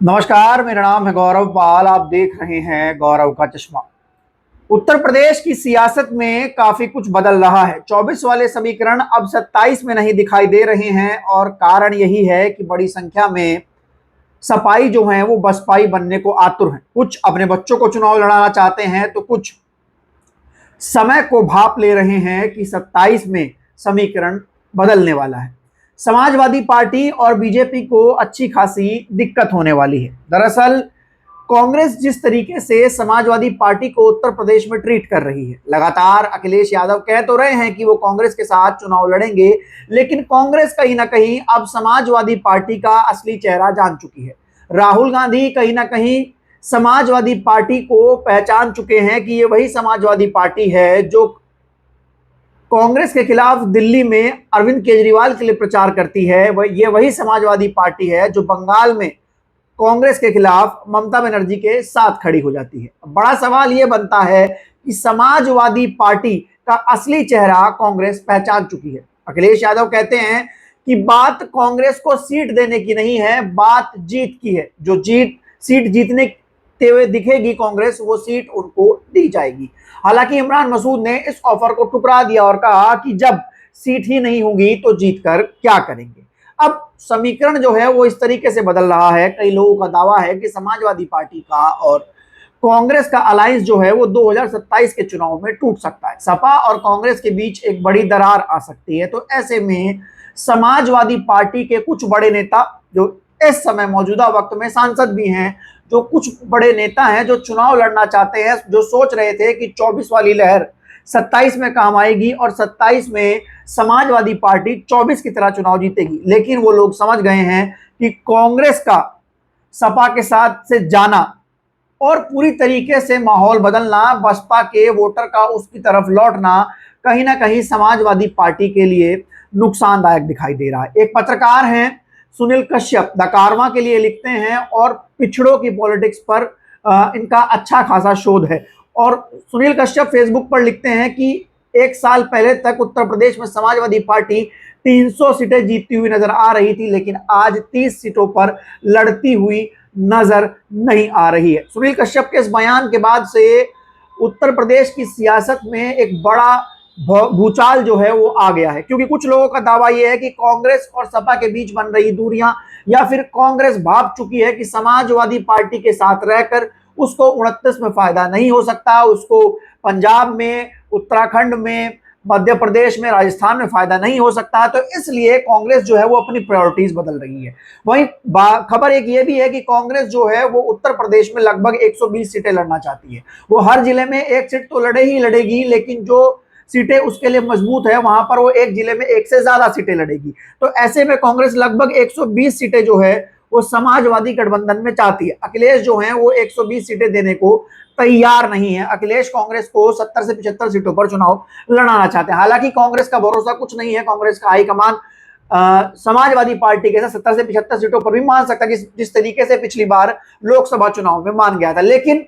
नमस्कार, मेरा नाम है गौरव पाल। आप देख रहे हैं गौरव का चश्मा। उत्तर प्रदेश की सियासत में काफी कुछ बदल रहा है। 24 वाले समीकरण अब 27 में नहीं दिखाई दे रहे हैं और कारण यही है कि बड़ी संख्या में सपाई जो हैं वो बसपाई बनने को आतुर हैं। कुछ अपने बच्चों को चुनाव लड़ाना चाहते हैं तो कुछ समय को भाप ले रहे हैं कि 27 में समीकरण बदलने वाला है। समाजवादी पार्टी और बीजेपी को अच्छी खासी दिक्कत होने वाली है। दरअसल कांग्रेस जिस तरीके से समाजवादी पार्टी को उत्तर प्रदेश में ट्रीट कर रही है, लगातार अखिलेश यादव कह तो रहे हैं कि वो कांग्रेस के साथ चुनाव लड़ेंगे, लेकिन कांग्रेस कहीं ना कहीं अब समाजवादी पार्टी का असली चेहरा जान चुकी है। राहुल गांधी कहीं ना कहीं समाजवादी पार्टी को पहचान चुके हैं कि ये वही समाजवादी पार्टी है जो कांग्रेस के खिलाफ दिल्ली में अरविंद केजरीवाल के लिए प्रचार करती है। ये वही समाजवादी पार्टी है जो बंगाल में कांग्रेस के खिलाफ ममता बनर्जी के साथ खड़ी हो जाती है। बड़ा सवाल यह बनता है कि समाजवादी पार्टी का असली चेहरा कांग्रेस पहचान चुकी है। अखिलेश यादव कहते हैं कि बात कांग्रेस को सीट देने की नहीं है, बात जीत की है। जो सीट जीतने हुए दिखेगी कांग्रेस, वो सीट उनको दी जाएगी। हालांकि इमरान मसूद ने इस ऑफर को ठुकरा दिया और कहा कि जब सीट ही नहीं होगी तो जीतकर क्या करेंगे। अब समीकरण जो है वो इस तरीके से बदल रहा है। कई लोगों का दावा है कि समाजवादी पार्टी का और कांग्रेस का अलायंस जो है वो 2027 के चुनाव में टूट सकता है। सपा और कांग्रेस के बीच एक बड़ी दरार आ सकती है। तो ऐसे में समाजवादी पार्टी के कुछ बड़े नेता जो इस समय मौजूदा वक्त में सांसद भी हैं, जो कुछ बड़े नेता हैं जो चुनाव लड़ना चाहते हैं, जो सोच रहे थे कि 24 वाली लहर 27 में काम आएगी और 27 में समाजवादी पार्टी 24 की तरह चुनाव जीतेगी, लेकिन वो लोग समझ गए हैं कि कांग्रेस का सपा के साथ से जाना और पूरी तरीके से माहौल बदलना, बसपा के वोटर का उसकी तरफ लौटना कहीं ना कहीं समाजवादी पार्टी के लिए नुकसानदायक दिखाई दे रहा है। एक पत्रकार हैं सुनील कश्यप, द कारवां के लिए लिखते हैं और पिछड़ों की पॉलिटिक्स पर इनका अच्छा खासा शोध है। और सुनील कश्यप फेसबुक पर लिखते हैं कि एक साल पहले तक उत्तर प्रदेश में समाजवादी पार्टी 300 सीटें जीतती हुई नजर आ रही थी, लेकिन आज 30 सीटों पर लड़ती हुई नजर नहीं आ रही है। सुनील कश्यप के इस बयान के बाद से उत्तर प्रदेश की सियासत में एक बड़ा भूचाल जो है वो आ गया है, क्योंकि कुछ लोगों का दावा यह है कि कांग्रेस और सपा के बीच बन रही दूरियां, या फिर कांग्रेस भाप चुकी है कि समाजवादी पार्टी के साथ रहकर उसको 29 में फायदा नहीं हो सकता, उसको पंजाब में, उत्तराखंड में, मध्य प्रदेश में, राजस्थान में फायदा नहीं हो सकता। तो इसलिए कांग्रेस जो है वो अपनी प्रायोरिटीज बदल रही है। वहीं खबर एक ये भी है कि कांग्रेस जो है वो उत्तर प्रदेश में लगभग 120 सीटें लड़ना चाहती है। वो हर जिले में एक सीट तो लड़े ही लड़ेगी, लेकिन जो सीटें उसके लिए मजबूत है वहां पर वो एक जिले में एक से ज्यादा सीटें लड़ेगी। तो ऐसे में कांग्रेस लगभग 120 सीटें जो है वो समाजवादी गठबंधन में चाहती है। अखिलेश जो है वो 120 सीटें देने को तैयार नहीं है। अखिलेश कांग्रेस को 70 से 75 सीटों पर चुनाव लड़ाना चाहते हैं। हालांकि कांग्रेस का भरोसा कुछ नहीं है। कांग्रेस का हाईकमान समाजवादी पार्टी के साथ 70 से 75 सीटों पर भी मान सकता है, जिस तरीके से पिछली बार लोकसभा चुनाव में मान गया था। लेकिन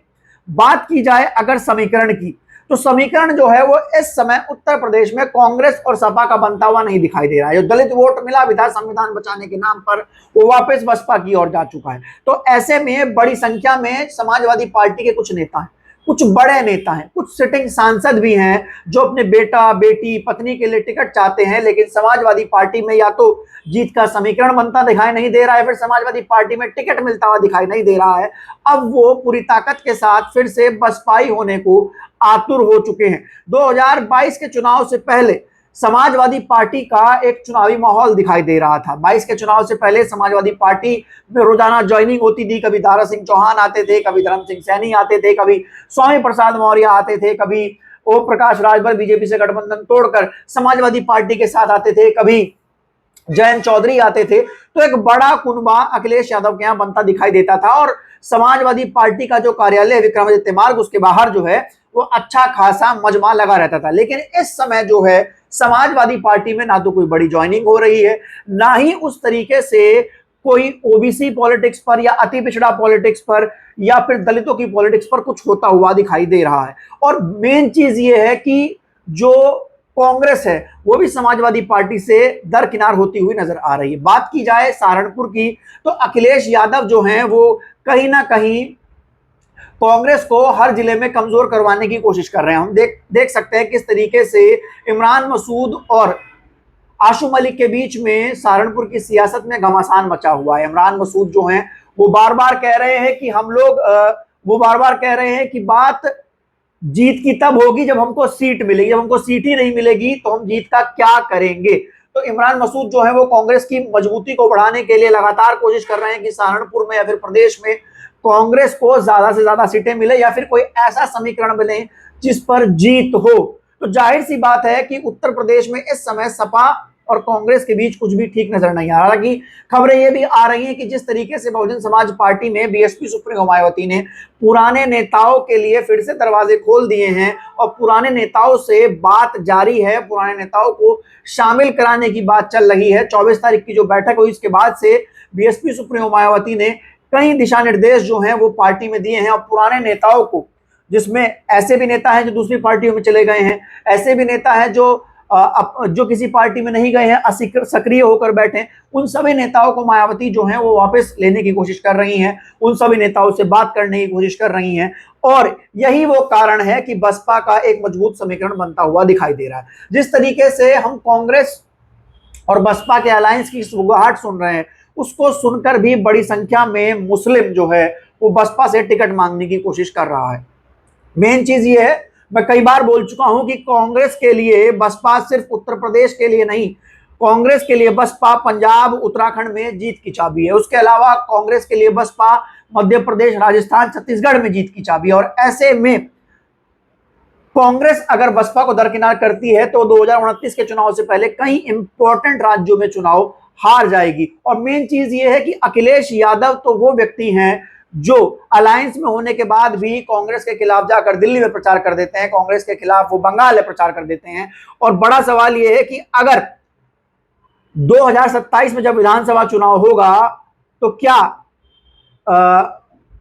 बात की जाए अगर समीकरण की, तो समीकरण जो है वो इस समय उत्तर प्रदेश में कांग्रेस और सपा का बनता हुआ नहीं दिखाई दे रहा है। जो दलित वोट मिला भी था संविधान बचाने के नाम पर, वो वापस बसपा की ओर जा चुका है। तो ऐसे में बड़ी संख्या में समाजवादी पार्टी के कुछ नेता हैं, कुछ बड़े नेता हैं, कुछ सिटिंग सांसद भी हैं जो अपने बेटा, बेटी, पत्नी के लिए टिकट चाहते हैं, लेकिन समाजवादी पार्टी में या तो जीत का समीकरण बनता दिखाई नहीं दे रहा है, फिर समाजवादी पार्टी में टिकट मिलता हुआ दिखाई नहीं दे रहा है। अब वो पूरी ताकत के साथ फिर से बसपाई होने को आतुर हो चुके हैं। 2022 के चुनाव से पहले समाजवादी पार्टी का एक चुनावी माहौल दिखाई दे रहा था। 22 के चुनाव से पहले समाजवादी पार्टी में रोजाना ज्वाइनिंग होती थी। कभी दारा सिंह चौहान आते थे, कभी धर्म सिंह सैनी आते थे, कभी स्वामी प्रसाद मौर्य आते थे, कभी ओम प्रकाश राजभर बीजेपी से गठबंधन तोड़कर समाजवादी पार्टी के साथ आते थे, कभी जयंत चौधरी आते थे। तो एक बड़ा कुनबा अखिलेश यादव के यहाँ बनता दिखाई देता था और समाजवादी पार्टी का जो कार्यालय विक्रमादित्य मार्ग, उसके बाहर जो है वो अच्छा खासा मजमा लगा रहता था। लेकिन इस समय जो है समाजवादी पार्टी में ना तो कोई बड़ी ज्वाइनिंग हो रही है, ना ही उस तरीके से कोई ओबीसी पॉलिटिक्स पर या अति पिछड़ा पॉलिटिक्स पर या फिर दलितों की पॉलिटिक्स पर कुछ होता हुआ दिखाई दे रहा है। और मेन चीज ये है कि जो कांग्रेस है वो भी समाजवादी पार्टी से दरकिनार होती हुई नजर आ रही है। बात की जाए सहारनपुर की, तो अखिलेश यादव जो हैं वो कहीं ना कहीं कांग्रेस को हर जिले में कमजोर करवाने की कोशिश कर रहे हैं। हम देख सकते हैं किस तरीके से इमरान मसूद और आशू मलिक के बीच में सहारनपुर की सियासत में घमासान मचा हुआ है। इमरान मसूद जो हैं वो बार बार कह रहे हैं कि हम लोग वो बार बार कह रहे हैं कि बात जीत की तब होगी जब हमको सीट मिलेगी, जब हमको सीट ही नहीं मिलेगी तो हम जीत का क्या करेंगे। तो इमरान मसूद जो है वो कांग्रेस की मजबूती को बढ़ाने के लिए लगातार कोशिश कर रहे हैं कि सहारनपुर में या फिर प्रदेश में कांग्रेस को ज्यादा से ज्यादा सीटें मिले या फिर कोई ऐसा समीकरण बने जिस पर जीत हो। तो जाहिर सी बात है कि उत्तर प्रदेश में इस समय सपा और कांग्रेस के बीच कुछ भी ठीक नजर नहीं आ रहा। हालांकि खबरें ये भी आ रही हैं कि जिस तरीके से बहुजन समाज पार्टी में बीएसपी सुप्रीमो मायावती ने पुराने नेताओं के लिए फिर से दरवाजे खोल दिए हैं और पुराने नेताओं से बात जारी है, पुराने नेताओं को शामिल कराने की बात चल रही है। 24 तारीख की जो बैठक हुई इसके बाद से बीएसपी सुप्रीमो मायावती ने कई दिशा निर्देश जो हैं वो पार्टी में दिए हैं और पुराने नेताओं को, जिसमें ऐसे भी नेता हैं जो दूसरी पार्टियों में चले गए हैं, ऐसे भी नेता हैं जो किसी पार्टी में नहीं गए हैं, सक्रिय होकर बैठे, उन सभी नेताओं को मायावती जो हैं वो वापस लेने की कोशिश कर रही हैं, उन सभी नेताओं से बात करने की कोशिश कर रही हैं। और यही वो कारण है कि बसपा का एक मजबूत समीकरण बनता हुआ दिखाई दे रहा है। जिस तरीके से हम कांग्रेस और बसपा के अलायंस की सुगबुगाहट सुन रहे हैं, उसको सुनकर भी बड़ी संख्या में मुस्लिम जो है वो बसपा से टिकट मांगने की कोशिश कर रहा है। मेन चीज ये है, मैं कई बार बोल चुका हूं कि कांग्रेस के लिए बसपा सिर्फ उत्तर प्रदेश के लिए नहीं, कांग्रेस के लिए बसपा पंजाब उत्तराखंड में जीत की चाबी है। उसके अलावा कांग्रेस के लिए बसपा मध्य प्रदेश राजस्थान छत्तीसगढ़ में जीत की चाबी है। और ऐसे में कांग्रेस अगर बसपा को दरकिनार करती है तो 2029 के चुनाव से पहले कई इंपॉर्टेंट राज्यों में चुनाव हार जाएगी। और मेन चीज ये है कि अखिलेश यादव तो वो व्यक्ति हैं जो अलायंस में होने के बाद भी कांग्रेस के खिलाफ जाकर दिल्ली में प्रचार कर देते हैं, कांग्रेस के खिलाफ वो बंगाल में प्रचार कर देते हैं। और बड़ा सवाल यह है कि अगर 2027 में जब विधानसभा चुनाव होगा तो क्या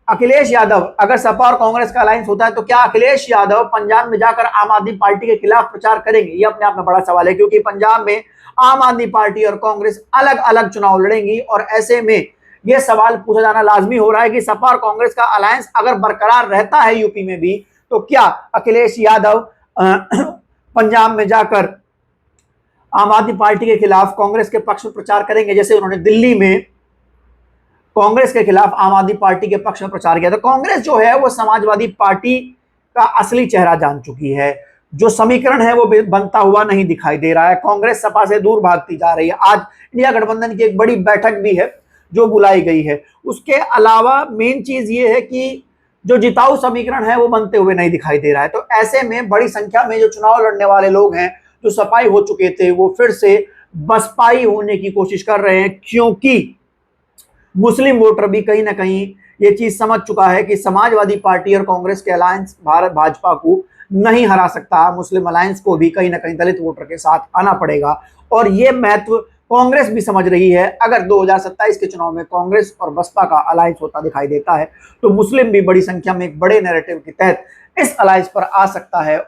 अखिलेश यादव, अगर सपा और कांग्रेस का अलायंस होता है तो क्या अखिलेश यादव पंजाब में जाकर आम आदमी पार्टी के खिलाफ प्रचार करेंगे? ये अपने आप में बड़ा सवाल है, क्योंकि पंजाब में आम आदमी पार्टी और कांग्रेस अलग अलग चुनाव लड़ेंगी। और ऐसे में यह सवाल पूछा जाना लाजमी हो रहा है कि सपा और कांग्रेस का अलायंस अगर बरकरार रहता है यूपी में भी, तो क्या अखिलेश यादव पंजाब में जाकर आम आदमी पार्टी के खिलाफ कांग्रेस के पक्ष में प्रचार करेंगे, जैसे उन्होंने दिल्ली में कांग्रेस के खिलाफ आम आदमी पार्टी के पक्ष में प्रचार किया? तो कांग्रेस जो है वो समाजवादी पार्टी का असली चेहरा जान चुकी है। जो समीकरण है वो बनता हुआ नहीं दिखाई दे रहा है। कांग्रेस सपा से दूर भागती जा रही है। आज इंडिया गठबंधन की एक बड़ी बैठक भी है जो बुलाई गई है। उसके अलावा मेन चीज ये है कि जो जिताऊ समीकरण है वो बनते हुए नहीं दिखाई दे रहा है। तो ऐसे में बड़ी संख्या में जो चुनाव लड़ने वाले लोग हैं, जो सपाई हो चुके थे, वो फिर से बसपाई होने की कोशिश कर रहे हैं, क्योंकि मुस्लिम वोटर भी कहीं ना कहीं ये चीज समझ चुका है कि समाजवादी पार्टी और कांग्रेस के अलायंस भारत भाजपा को नहीं हरा सकता। मुस्लिम अलायंस को भी कहीं ना कहीं दलित वोटर के साथ आना पड़ेगा। और ये महत्व कांग्रेस भी समझ रही है। अगर 2027 के चुनाव में कांग्रेस और बसपा का अलायंस होता दिखाई देता है तो मुस्लिम भी बड़ी संख्या में एक बड़े नैरेटिव के तहत इस अलायंस पर आ सकता है।